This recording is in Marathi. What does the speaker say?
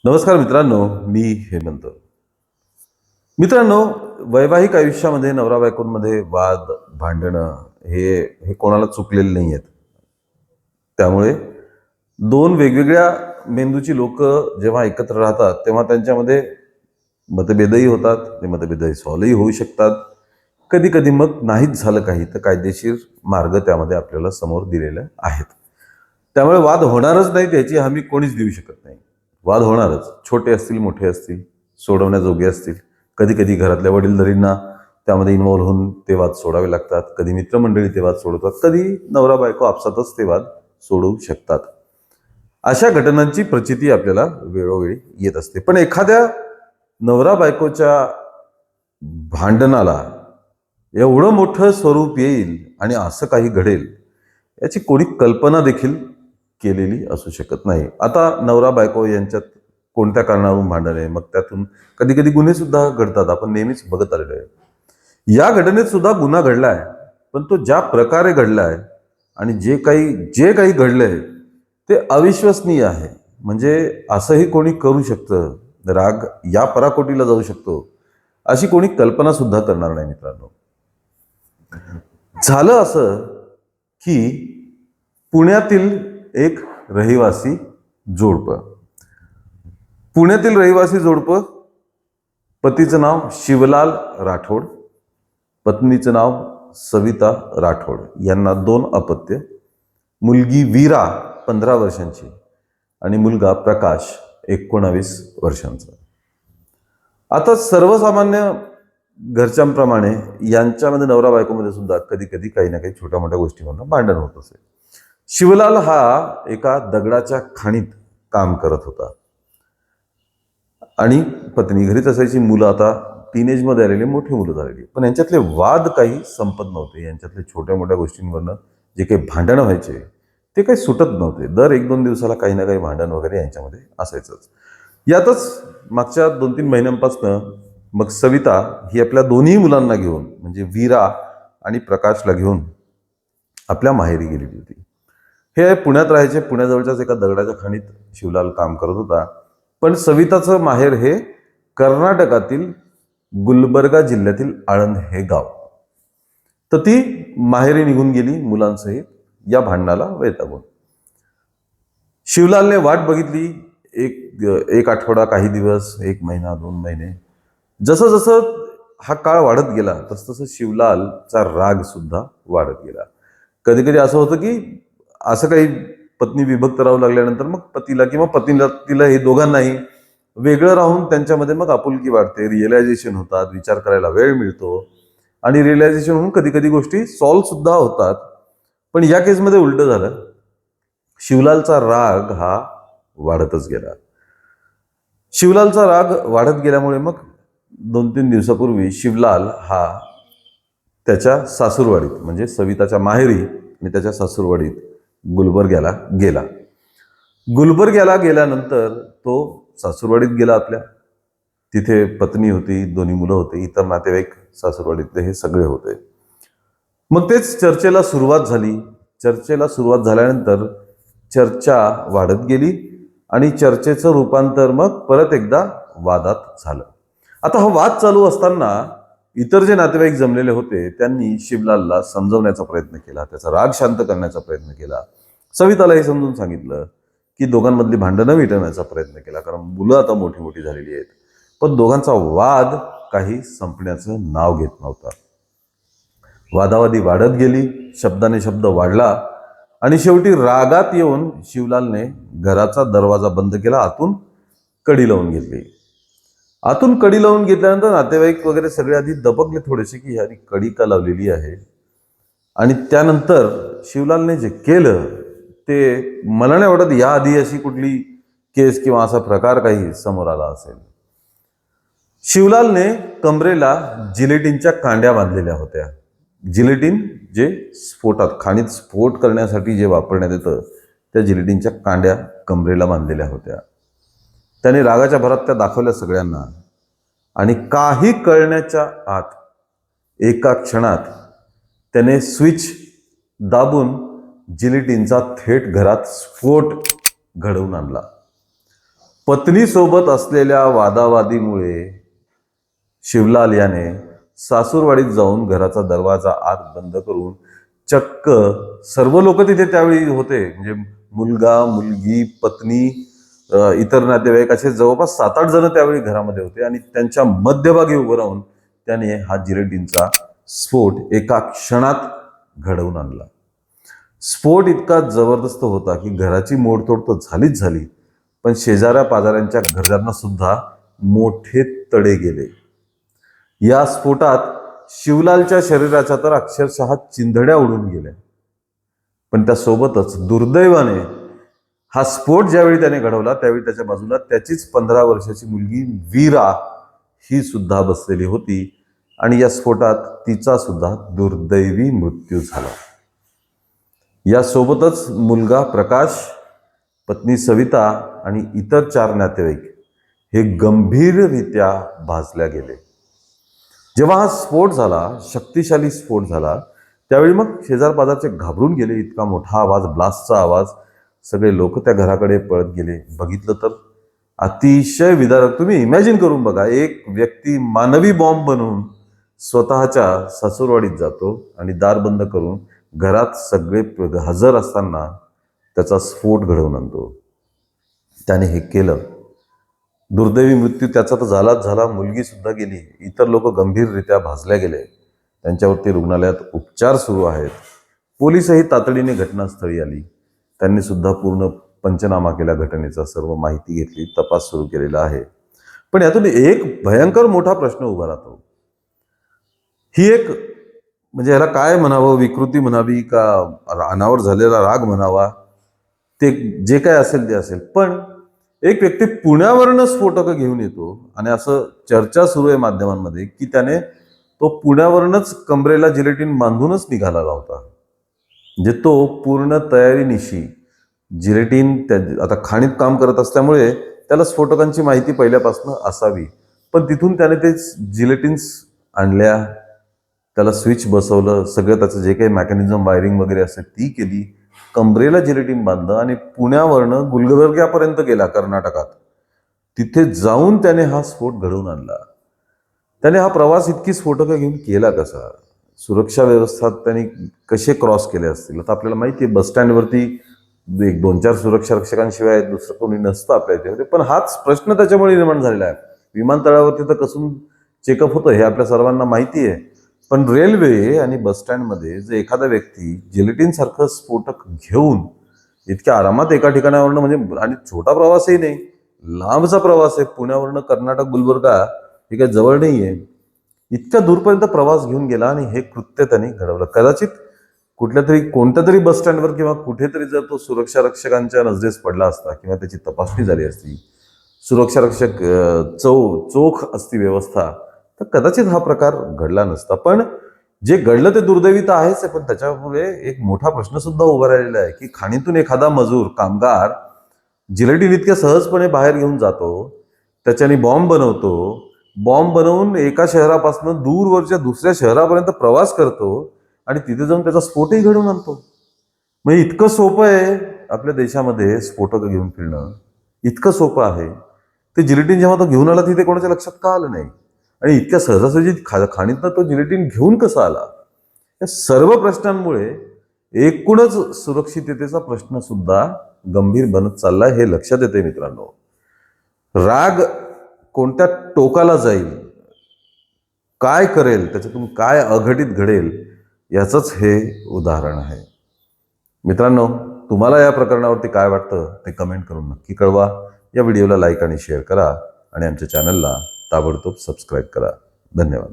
नमस्कार मित्रांनो, मी हेमंत. मित्रांनो, वैवाहिक आयुष्यामध्ये नवरा बायकोंमध्ये वाद, भांडणं हे हे कोणाला चुकलेले नाही आहेत. त्यामुळे दोन वेगवेगळ्या मेंदूची लोक जेव्हा एकत्र राहतात, तेव्हा त्यांच्यामध्ये मतभेदही होतात. ते मतभेदही सॉल्व्हही होऊ शकतात. कधी-कधी मग नाहीच झालं काही, तर कायदेशीर मार्ग त्यामध्ये आपल्याला समोर दिलेले आहेत. त्यामुळे वाद होणारच नाहीत याची हमी कोणीच देऊ शकत नाही. वाद होणारच. छोटे असतील, मोठे असतील, सोडवण्याजोगे असतील. कधी-कधी घरातल्या वडीलधारींना त्यामध्ये इन्व्हॉल्व्ह होऊन ते वाद सोडावे लागतात. कधी मित्रमंडळी ते वाद सोडवतात. कधी नवरा-बायको आपसातच ते वाद सोडवू शकतात. अशा घटनांची प्रचिती आपल्याला वेळोवेळी येत असते. पण एखाद्या नवरा-बायकोच्या भांडणाला एवढं मोठं स्वरूप येईल आणि असं काही घडेल, याची कोणी कल्पना देखील केलेली असू शकत नाही. आता नवरा बायको यांच्यात कोणत्या कारणावरून भांडण आहे, मग त्यातून कधी कधी गुन्हे सुद्धा घडतात. आपण नेहमीच बघत आलेलो आहे. या घटनेत सुद्धा गुन्हा घडलाय, पण तो ज्या प्रकारे घडलाय आणि जे काही घडलंय ते अविश्वसनीय आहे. म्हणजे असंही कोणी करू शकतं, राग या पराकोटीला जाऊ शकतो, अशी कोणी कल्पना सुद्धा करणार नाही. मित्रांनो, झालं असं की पुण्यातील एक रहिवासी जोडपं पुण्यातील रहिवासी जोडपं पतीचं नाव शिवलाल राठोड, पत्नीचं नाव सविता राठोड. यांना 2 अपत्य, मुलगी वीरा 15 वर्षांची आणि मुलगा प्रकाश 19 वर्षांचा. आता सर्वसामान्य घरच्यांप्रमाणे यांच्यामध्ये नवरा बायकोमध्ये सुद्धा कधी कधी काही ना काही छोट्या मोठ्या गोष्टींवरून भांडण होत असे. शिवलाल हा एका दगडाच्या खाणीत काम करत होता आणि पत्नी घरीच असायची. मुलं आता टीनेजमध्ये आलेली, मोठी मुलं झालेली, पण यांच्यातले वाद काही संपत नव्हते. यांच्यातले छोट्या मोठ्या गोष्टींवरनं जे काही भांडणं व्हायचे ते काही सुटत नव्हते. दर 1-2 दिवसाला काही ना काही भांडण वगैरे यांच्यामध्ये असायचंच. यातच मागच्या 2-3 महिन्यांपासून मग सविता ही आपल्या दोन्ही मुलांना घेऊन, म्हणजे वीरा आणि प्रकाशला घेऊन आपल्या माहेरी गेलेली होती. हे पुण्यात राहायचे. पुण्याजवळच्याच एका दगडाच्या खाणीत शिवलाल काम करत होता. पण सविताचं माहेर हे कर्नाटकातील गुलबर्गा जिल्ह्यातील आळंद हे गाव. तर ती माहेरी निघून गेली मुलांसहित या भांडणाला वैतागून. शिवलालने वाट बघितली. एक आठवडा, काही दिवस, 1 महिना, 2 महिने. जसं जसं हा काळ वाढत गेला तसं शिवलालचा राग सुद्धा वाढत गेला. कधी कधी असं होतं की असं काही पत्नी विभक्त राहू लागल्यानंतर मग पतीला किंवा पत्नीला तिला हे दोघांनाही वेगळं राहून त्यांच्यामध्ये मग आपुलकी वाढते, रिअलायझेशन होतात, विचार करायला वेळ मिळतो आणि रिअलायझेशन होऊन कधी कधी गोष्टी सॉल्व्ह सुद्धा होतात. पण या केसमध्ये उलट झालं. शिवलालचा राग हा वाढतच गेला. शिवलालचा राग वाढत गेल्यामुळे मग 2-3 दिवसापूर्वी शिवलाल हा त्याच्या सासूरवाडीत, म्हणजे सविताच्या माहेरी आणि त्याच्या सासूरवाडीत गुलबर्ग्याला गेला. गुलबर्ग्याला गेल्यानंतर तो सासूरवाडीत गेला आपल्या. तिथे पत्नी होती, 2 मुलं होती, इतर नातेवाईक सासूरवाडीतले हे सगळे होते. मग तेच चर्चेला सुरुवात झाली. चर्चेला सुरुवात झाल्यानंतर चर्चा वाढत गेली आणि चर्चेचं रूपांतर मग परत एकदा वादात झालं. आता हा वाद चालू असताना इतर जे नातेवाईक जमलेले होते त्यांनी शिवलालला समजवण्याचा प्रयत्न केला, त्याचा राग शांत करण्याचा प्रयत्न केला. सविताला हे समजून सांगितलं की दोघांमधली भांडणं मिटवण्याचा प्रयत्न केला, कारण मुलं आता मोठी मोठी झालेली आहेत. पण दोघांचा वाद काही संपण्याचं नाव घेत नव्हता. वादावादी वाढत गेली, शब्दाने शब्द वाढला आणि शेवटी रागात येऊन शिवलालने घराचा दरवाजा बंद केला, आतून कडी लावून घेतली. आतून कडी लावून घेतल्यानंतर नातेवाईक वगैरे सगळे आधी दबकले थोडेसे की ह्यानी कडी का लावलेली आहे. आणि त्यानंतर शिवलालने जे केलं ते मला नाही वाटत याआधी अशी कुठली केस किंवा असा प्रकार काही समोर आला असेल. शिवलालने कमरेला जिलेटिनच्या कांड्या बांधलेल्या होत्या. जिलेटिन जे खाणीत स्फोट करण्यासाठी जे वापरण्यात येतं, त्या जिलेटिनच्या कांड्या कमरेला बांधलेल्या होत्या. त्याने रागाच्या भरात त्या दाखवल्या सगळ्यांना आणि काही कळण्याच्या आत एका क्षणात त्याने स्विच दाबून जिलेटिनचा थेट घरात स्फोट घडवून आणला. पत्नीसोबत असलेल्या वादावादीमुळे शिवलाल याने सासूरवाडीत जाऊन घराचा दरवाजा आत बंद करून चक्क सर्व लोक तिथे त्यावेळी होते, म्हणजे मुलगा, मुलगी, पत्नी, इतर नातेवाईक असे जवळपास 7-8 जण त्यावेळी घरामध्ये होते आणि त्यांच्या मध्यभागी उभं राहून त्याने हा जिलेटिनचा स्फोट एका क्षणात घडवून आणला. स्फोट इतका जबरदस्त होता की घराची मोडतोड तर झालीच झाली, पण शेजाऱ्या पाजाऱ्यांच्या घरांना सुद्धा मोठे तडे गेले. या स्फोटात शिवलालच्या शरीराच्या तर अक्षरशः चिंधड्या उडून गेल्या. पण त्यासोबतच दुर्दैवाने हा स्फोट ज्यावेळी त्याने घडवला त्यावेळी त्याच्या बाजूला त्याचीच 15 वर्षाची मुलगी वीरा ही सुद्धा बसलेली होती आणि या स्फोटात तिचा सुद्धा दुर्दैवी मृत्यू झाला. यासोबतच मुलगा प्रकाश, पत्नी सविता आणि इतर 4 नातेवाईक हे गंभीररित्या भाजल्या गेले. जेव्हा हा स्फोट झाला, शक्तिशाली स्फोट झाला, त्यावेळी मग शेजारपाजारचे घाबरून गेले. इतका मोठा आवाज, ब्लास्टचा आवाज, सगळे लोक त्या घराकडे पळत गेले. बघितलं तर अतिशय विदारक. तुम्ही इमॅजिन करून बघा, एक व्यक्ती मानवी बॉम्ब बनवून स्वतःच्या सासूरवाडीत जातो आणि दार बंद करून घरात सगळे हजर असताना त्याचा स्फोट घडवून आणतो. त्याने हे केलं. दुर्दैवी मृत्यू त्याचा तर झालाच झाला, मुलगी सुद्धा गेली. इतर लोक गंभीररित्या भाजल्या गेले. त्यांच्यावरती रुग्णालयात उपचार सुरू आहेत. पोलिसही तातडीने घटनास्थळी आली. त्यांनी सुद्धा पूर्ण पंचनामा केला, घटनेचा सर्व माहिती घेतली, तपास सुरू केलेला आहे. पण यातून एक भयंकर मोठा प्रश्न उभा राहतो. ही एक, म्हणजे याला काय म्हणावं, विकृती म्हणावी का अनावर झालेला राग म्हणावा, ते जे काय असेल ते असेल. पण एक व्यक्ती पुण्यावरनं स्फोटकं घेऊन येतो आणि असं चर्चा सुरू आहे माध्यमांमध्ये की त्याने तो पुण्यावरूनच कमरेला जिलेटिन बांधूनच निघालेला होता. म्हणजे तो पूर्ण तयारीनिशी जिलेटिन आता खाणीत काम करत असल्यामुळे त्याला स्फोटकांची माहिती पहिल्यापासून असावी. पण तिथून त्याने ते जिलेटिन्स आणल्या, त्याला स्विच बसवलं, सगळं त्याचं जे काही मेकॅनिझम वायरिंग वगैरे असेल ती केली, कमरेला जिलेटिन बांधलं आणि पुण्यावरनं गुलबर्ग्यापर्यंत गेला कर्नाटकात. तिथे जाऊन त्याने हा स्फोट घडवून आणला. त्याने हा प्रवास इतकी स्फोटकं घेऊन केला कसा? सुरक्षा व्यवस्था त्यांनी कसे क्रॉस केले असतील? आता आपल्याला माहिती आहे, बसस्टँडवरती 1-2-4 सुरक्षा रक्षकांशिवाय दुसरं कोणी नसतं आपल्या इथे. पण हाच प्रश्न त्याच्यामुळे निर्माण झालेला आहे. विमानतळावरती तर कसून चेकअप होतं हे आपल्या सर्वांना माहिती आहे. पण रेल्वे आणि बसस्टँडमध्ये जर एखादा व्यक्ती जिलेटिन सारखं स्फोटक घेऊन इतक्या आरामात एका ठिकाणावरनं, म्हणजे आणि छोटा प्रवासही नाही, लांबचा प्रवास आहे, पुण्यावरनं कर्नाटक गुलबर्गा, हे काय जवळ नाही आहे, इतक्या दूरपर्यंत प्रवास घेऊन गेला आणि हे कृत्य त्यांनी घडवलं. कदाचित कुठल्या तरी कोणत्या तरी बसस्टँडवर किंवा कुठेतरी जर तो सुरक्षा रक्षकांच्या नजरेस पडला असता किंवा त्याची तपासणी झाली असती, सुरक्षा रक्षक चोख असती व्यवस्था, तर कदाचित हा प्रकार घडला नसता. पण जे घडलं ते दुर्दैवी तर आहेच आहे, पण त्याच्यामुळे एक मोठा प्रश्न सुद्धा उभा राहिलेला आहे की खाणीतून एखादा मजूर, कामगार जिलेटिन इतक्या सहजपणे बाहेर घेऊन जातो, त्याच्याने बॉम्ब बनवतो, बॉम्ब बनवून एका शहरापासून दूरवरच्या दुसऱ्या शहरापर्यंत प्रवास करतो आणि तिथे जाऊन त्याचा स्फोटही घडवून आणतो. म्हणजे इतकं सोपं आहे आपल्या देशामध्ये स्फोटक घेऊन फिरणं, इतकं सोपं आहे. ते जिलेटिन जेव्हा तो घेऊन आला तिथे कोणाच्या लक्षात का आलं नाही? आणि इतक्या सहजासहजी खाणीतनं तो जिलेटिन घेऊन कसा आला? या सर्व प्रश्नांमुळे एकूणच सुरक्षिततेचा प्रश्न सुद्धा गंभीर बनत चाललाय, हे लक्षात येते मित्रांनो. राग कोणत्या टोकाला जाईल, काय करेल, त्याच्यातून काय अघटित घडेल, याचंच हे उदाहरण आहे. मित्रांनो, तुम्हाला या प्रकरणावरती काय वाटतं ते कमेंट करून नक्की कळवा. या व्हिडिओला लाईक आणि शेअर करा आणि आमच्या चॅनलला ताबडतोब सबस्क्राईब करा. धन्यवाद.